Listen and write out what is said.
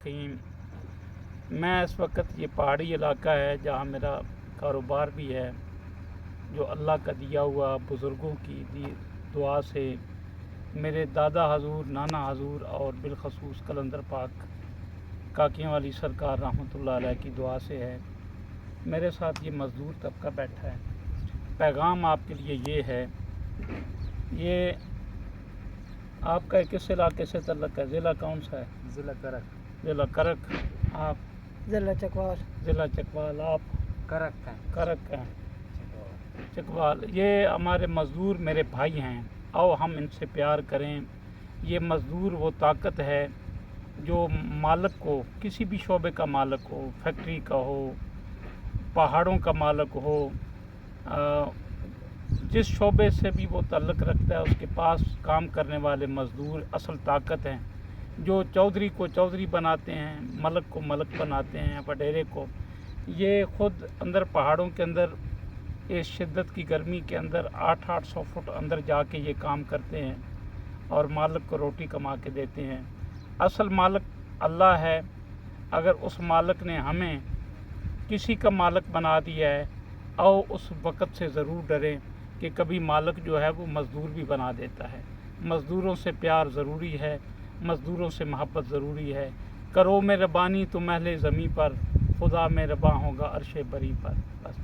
कहीं मैं इस वक्त ये पहाड़ी इलाका है जहाँ मेरा कारोबार भी है, जो अल्लाह का दिया हुआ बुज़ुर्गों की दी दुआ से, मेरे दादा हजूर, नाना हजूर और बिलखसूस कलंदर पाक काकियाँ वाली सरकार रहमतुल्लाह अलैह की दुआ से है। मेरे साथ ये मज़दूर तबका बैठा है। पैगाम आपके लिए ये है, ये आपका किस इलाके से तल्लक है? ज़िला कौन सा है? ज़िला करक। ज़िला करक। आप? ज़िला चकवाल। ज़िला चकवाल। आप? करक का। करक का चकवाल। ये हमारे मज़दूर मेरे भाई हैं, आओ हम इनसे प्यार करें। ये मज़दूर वो ताकत है जो मालिक को, किसी भी शोबे का मालिक हो, फैक्ट्री का हो, पहाड़ों का मालिक हो, जिस शोबे से भी वो ताल्लुक़ रखता है, उसके पास काम करने वाले मज़दूर असल ताकत हैं, जो चौधरी को चौधरी बनाते हैं, मलक को मलक बनाते हैं, वडेरे को। ये ख़ुद अंदर पहाड़ों के अंदर इस शिद्दत की गर्मी के अंदर 800 फुट अंदर जाके ये काम करते हैं और मालिक को रोटी कमा के देते हैं। असल मालिक अल्लाह है। अगर उस मालिक ने हमें किसी का मालिक बना दिया है, आओ उस वक़्त से ज़रूर डरें कि कभी मालिक जो है वो मज़दूर भी बना देता है। मज़दूरों से प्यार ज़रूरी है, मज़दूरों से मोहब्बत ज़रूरी है। करो मेहरबानी तुम अहले ज़मीं पर, खुदा मेहरबान होगा अर्श बरी पर। बस।